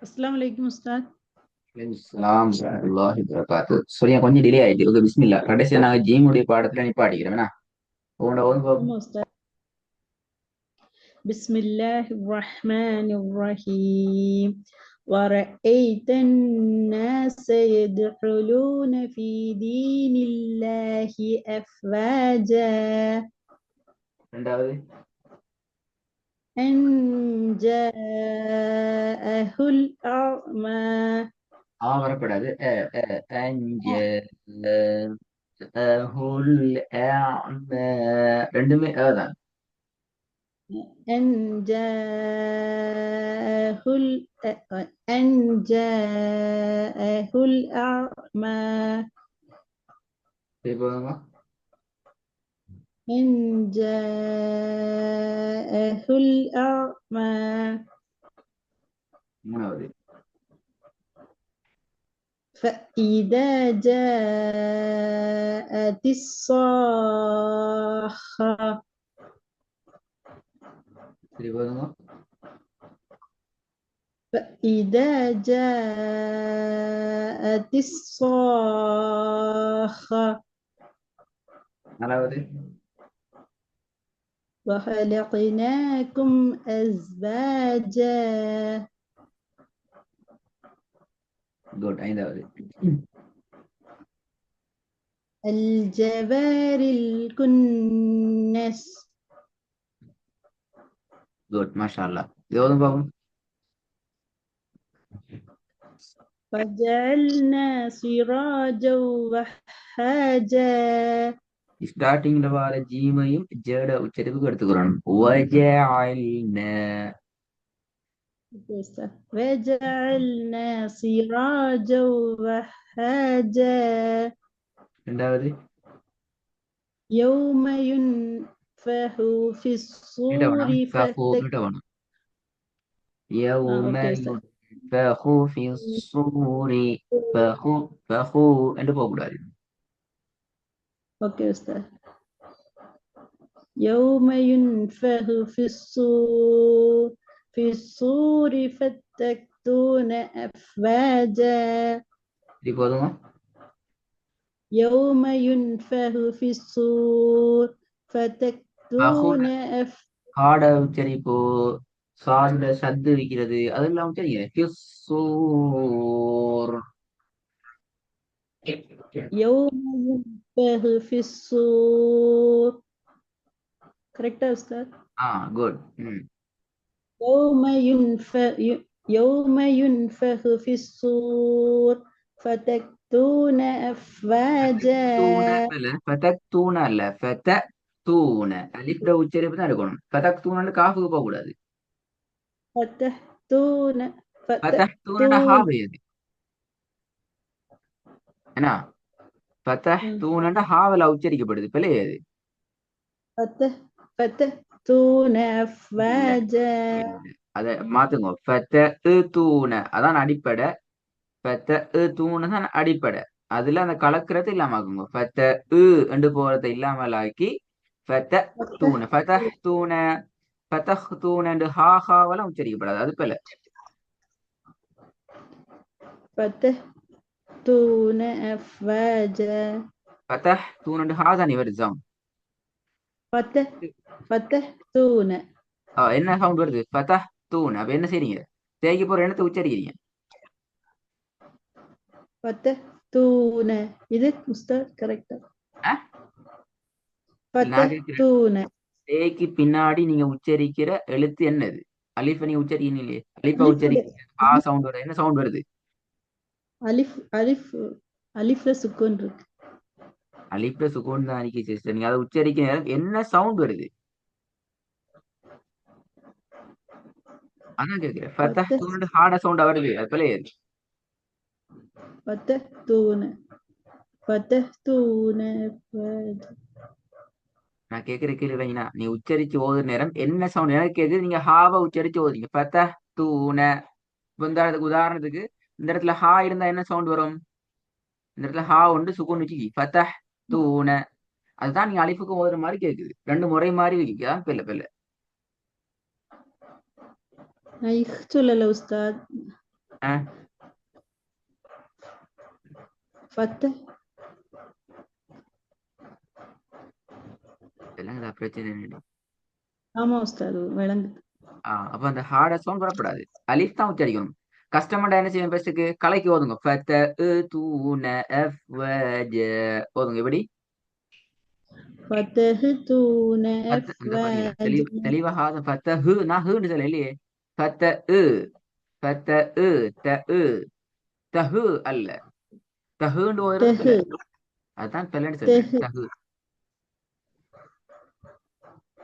அஸ்ஸலாமு அலைக்கும் உஸ்தாத். இஸ்லாம் வரஹ்மத்துல்லாஹி வபரகாத்து. சரியா கொஞ்சம் டிலே ஆயிட்டு. ஓகே பிஸ்மில்லா. கடைசியா நாங்க ஜீமுடைய பாடத்துல நிப்பாட்டிக்கிறோம். உங்களோட வந்து ஆமா உஸ்தாத். பிஸ்மில்லாஹிர் ரஹ்மானிர் ரஹீம். ورأيت الناس يدخلون في دين الله أفواجا ரெண்டாவது أن جاءه الأعمى. வரக்கூடாது. அஞ்ச அஹுல் அஅம. ரெண்டுமே தான். أن جاءه أن جاءه الأعمى. இப்போ إن جاءه الأعمى. மூணாவது فإذا جاءت الصاخة. சரி போதுங்க. فإذا جاءت الصاخة நாலாவது وخلقناكم أزواجا. குட். ஐந்தாவது الجوار الكنس. குட் மாஷா அல்லாஹ். இது போதும் பாப்போம். فجعلنا سراجا وهاجا. ஸ்டார்டிங்ல வர ஜீமையும் ஜேட உச்சரிப்புக்கு எடுத்துக்கிறோம். வஜஅல்ன. وجعلنا سراجا وهاجا. ரெண்டாவது يوم ينفخ في நீட்ட الصور வேணாம். நீட்ட வேணும். يوم اوكي استاذ. ينفخ في الصور. فخو என்று போகக்கூடாது. اوكي استاذ. يوم ينفخ في الصور فتكتون أفواجا. இது போதுமா? يوم ينفخ في الصور فتكتون ஹார்ட உச்சரிப்பு, சார்ந்த சத்து வைக்கிறது, அதெல்லாம் உச்சரிக்கிறேன். يوم ينفخ في الصور. கரெக்டா உஸ்தாத்? குட். يوم ينفخ يوم ينفخ في الصور فتكتون أفواجا. ஃபதக்தூன இல்ல, ஃபதக்தூன. அலிஃப்ட உச்சரிப்பு தான் எடுக்கணும். ஃபதக்தூனன்னு காஃபுக்கு போக கூடாது. فتحتون ஃபதக்தூனன்னா فتكتون. ஹாவை அது என்ன? ஃபதக்தூனன்னா ஹாவல உச்சரிக்கப்படுது, பிழையே அது. فتكتون இல்ல أفواجا. இல்ல, அத மாத்துங்க. ஃபதக்தூன அதான் அடிப்படை. ஃபதக்தூன தான் அடிப்படை. அதுல அந்த கலக்கிறது இல்லாம ஆக்குங்க. என்று போறதை இல்லாமல் ஆக்கி ஃபதக்தூன ஃபதக்தூன ஃபதக்தூன என்று ஹாவெல்லாம் உச்சரிக்கப்படாது, அது பிழை. فتحتون أفواجا. ஃபதக்தூன என்று ஹா தான் வருது சவுண்ட். فتحتون. என்ன சவுண்ட் வருது? ஃபதக்தூன. அப்ப என்ன செய்றீங்க? தேய்க்கு போற எண்ணத்தை உச்சரிக்கிறீங்க. فتحتون. இது உஸ்தாத் கரெக்டா? நான் கேட்கிறேன், فتحتون. தேய்க்கு பின்னாடி நீங்க உச்சரிக்கிற எழுத்து என்னது? அலிஃப நீங்க உச்சரிக்கிறீங்களே, அலிஃபா அலிஃப் உச்சரிக்கிறீங்க. ஆ சவுண்ட் வருது. என்ன சவுண்ட் வருது? அலிஃப் அலிஃப் அலிஃப்ல சுக்கூன் இருக்கு. அலிஃப்ல சுகூன் தான் அன்னைக்கு சிஸ்டர். நீங்க அதை உச்சரிக்கிற நேரம் என்ன சவுண்ட் வருது? அதான் கேட்கிறேன். ஃபதஹ்தூன்னு ஹார்டா சவுண்டா வருது, அது பிழையாது. فتحتون فتحتون أفواجا. நான் கேட்கிற கேள்வி வைங்கன்னா, நீ உச்சரிச்சு ஓதுற நேரம் என்ன சவுண்ட் எனக்கு கேக்குது? நீங்க ஹாவை உச்சரிச்சு ஓதுறீங்க. ஃபதஹ்தூன. இப்ப இந்த இடத்துக்கு உதாரணத்துக்கு, இந்த இடத்துல ஹா இருந்தா என்ன சவுண்ட் வரும்? இந்த இடத்துல ஹா ஒன்று சுகூன் வச்சு ஃபதஹ்தூன. அதுதான் நீங்க அலிஃபுக்கு ஓதுற மாதிரி கேக்குது. ரெண்டு முறை மாதிரி வைக்கலாம். பிள்ளை பிள்ளை நான் சொல்லல உஸ்தாத். فتح இல்லைங்களா பிரச்சனை இல்லை. ஆமா உஸ்தாது விளங்குது. அப்ப அந்த ஹார்ட சவுண்ட் வரக்கூடாது. அலிஃப் தான் உச்சரிக்கணும். கஷ்டமாட்டா என்ன செய்யும் பெஸ்ட்டுக்கு கலைக்கு ஓதுங்க. ஃபத்த தூன எஃப் வஜ ஓதுங்க. எப்படி فتحتون இந்த பாத்தீங்களா தெளிவாக ஃபத்த ஹு நான் ஹுன்னு சொல்ல இல்லையே. ஃபத்த உ ஃபத்த உ த உ தஹு அல்ல தஹுன்னு ஓதுறது பிள்ளை. أفواه அதுதான் பிள்ளைன்னு சொல்றேன். ته தஹு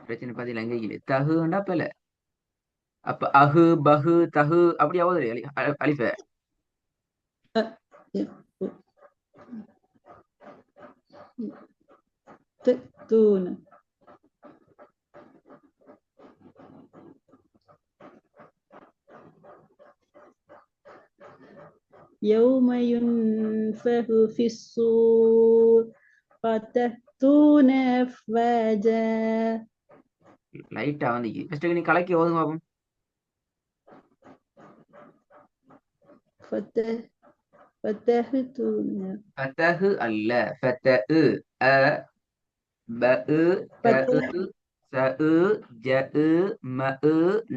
பிரச்சனை பாத்தீங்களா எங்க இல்லை தஹுன்னா பிள்ளை. அப்ப அஹு பஹு தஹு அப்படியா ஓதுறது அலிஃப تأتون يوم ينفخ في الصور فتأتون أفواجا லைட்டா வந்து ஃபர்ஸ்ட் நீ கலக்கி ஓதுங்க பாப்போம். فتحتون ஃபதஹு அல்ல ஃபதஉ அ பஉ தஉ فتح சஉ ஜஉ மஉ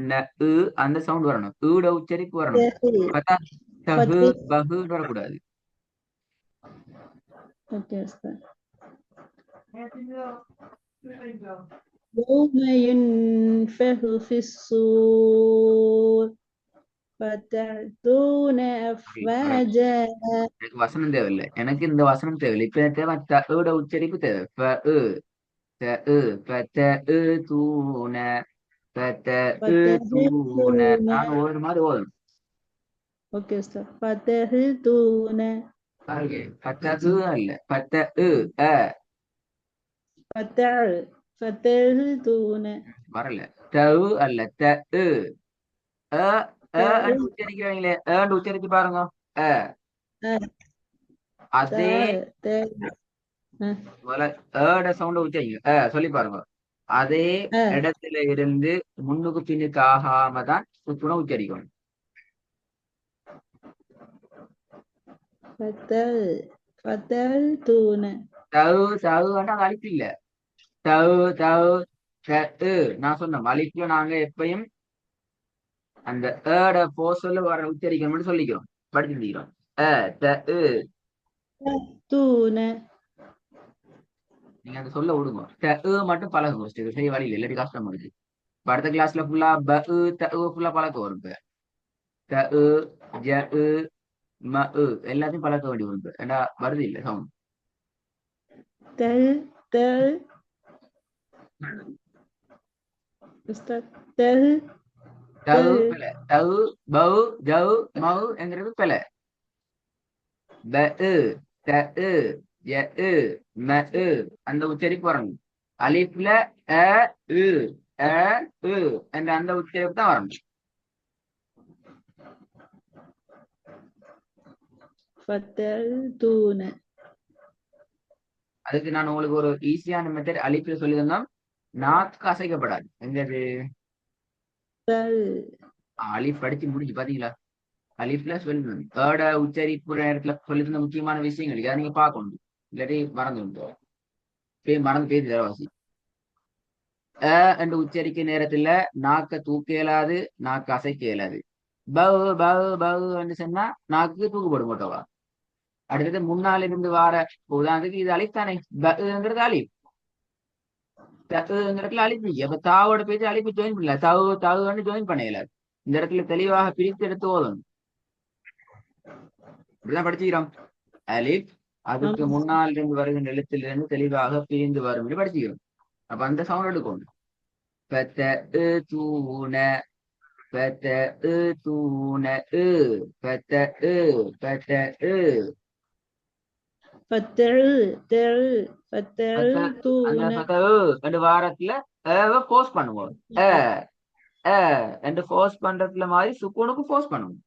நஉ அந்த சவுண்ட் வரணும். ஈட உச்சரிப்பு வரணும். فتح ஃபதா தஹு فتح பஹுன்னு வரக்கூடாது. اوكي استنى. يوم ينفخ في الصور فتأتون أفواجا எனக்கு வசனம் தேவையில்லை. எனக்கு இந்த வசனம் தேவையில்லை. இப்ப எனக்கு தேவை தஉட உச்சரிப்பு தேவை. ஃபஉ தஉ ஃபதஉ தூன ஃபதஉ தூன فتأتون நான் ஒரு மாதிரி ஓதணும். اوكي استنى. فتأتون பாருங்க ஃபதஉ அல்ல ஃபதஉ அ فتأتون வரல. தஉ அல்ல தஉ அ அன்னு உச்சரிக்கிறீங்களே ஏன்னு உச்சரிச்சு பாருங்க. அ அதே ஏட சவுண்ட உச்சரிங்க. சொல்லி பாருங்க. அதே இடத்துல இருந்து முன்னுக்கு பின்னுக்கு ஆகாம தான் சுத்துண உச்சரிக்கணும். فتأتون தவு தவு வேண்டாம் அழிப்பு இல்ல. தவு தவு நான் சொன்னோம் அழிப்புல நாங்க எப்பயும் அந்த ஏட போசல்ல வர உச்சரிக்கணும்னு சொல்லிக்கிறோம் படிச்சிருக்கிறோம். تأتون நீங்க அந்த சொல்ல விடுங்க. மட்டும் பழகுங்க. சரி வழி இல்லை இல்லாட்டி கஷ்டம் இருக்கு. அடுத்த கிளாஸ்ல ஃபுல்லா ஃபுல்லா பழக்கம் வரும். எல்லாத்தையும் பழக்க வேண்டி வரும். ஏன்னா வருது இல்லை சவுண்ட். تل تل استاذ تل தவு பிழை. தவு பவு ஜவு மவு என்கிறது பிழை. அந்த உச்சரிப்பு வரணும். அலிப்ல அ உ அ உ என்ற அந்த உச்சரிப்பு தான் வரணும். فتلتون அதுக்கு நான் உங்களுக்கு ஒரு ஈஸியான மெத்தட் அலிப்ல சொல்லியிருந்தோம். நாக்கு அசைக்கப்படாது. எங்கது அலிப் படிச்சு முடிஞ்சு பாத்தீங்களா? அலிப்ல சொல்லணும். ஏட உச்சரிப்பு நேரத்துல சொல்லியிருந்த முக்கியமான விஷயங்கள் இதை நீங்க பார்க்கணும். இல்லாட்டி மறந்து பேர் தரவாசி. என்று உச்சரிக்க நேரத்துல நாக்க தூக்க இயலாது, நாக்கு அசைக்க இயலாது. பவு பவு பவு என்று சொன்னா நாக்கு தூக்குப்படும் போட்டவா. அடுத்தது முன்னால இருந்து வார உதாரணத்துக்கு இது அழித்தானே பங்கிறது அழிப் தங்கிறதுல அழிப்பு. அப்ப தாவோட பேச்சு அழிப்பு ஜாயின் பண்ணல. தாவு ஜாயின் பண்ண இயலாது. இந்த இடத்துல தெளிவாக பிரித்து எடுத்து ஓதணும். இப்படிதான் படிச்சுக்கிறோம். அலிப் அதுக்கு முன்னால் இருந்து வருகின்ற எழுத்திலிருந்து தெளிவாக பிரிந்து வரும் படிச்சுக்கிறோம். அப்ப அந்த சவுண்ட் எடுக்கணும். فتأتون فتأتون அந்த வாரத்துல போஸ்ட் பண்ணுவோம். போஸ்ட் பண்றதுல மாதிரி சுக்கூனுக்கு போஸ்ட் பண்ணுவோம்.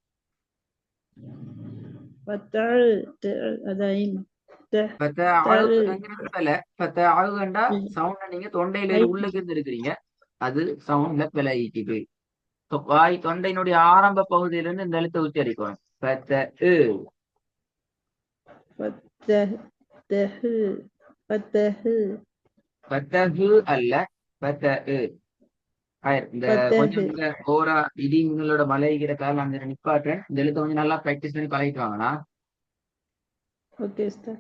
சவுண்ட நீங்க தொண்டையில உள்ளுக்கு இருந்து இருக்கிறீங்க. அது சவுண்ட்ல பிழைக்குது. வாய் தொண்டையினுடைய ஆரம்ப பகுதியிலிருந்து இந்த எழுத்தை உச்சரிக்கணும். فتح ته فتح பத்தகு அல்ல, பத்தகு. இந்த فتح கொஞ்சம் இந்த ஓரா இடி மின்னலோட மலைகிற காலம் அந்த நிப்பாட்டுறேன். இந்த எழுத்தை கொஞ்சம் நல்லா பிராக்டிஸ் பண்ணி பழகிட்டு வாங்கண்ணா. اوكي استاذ.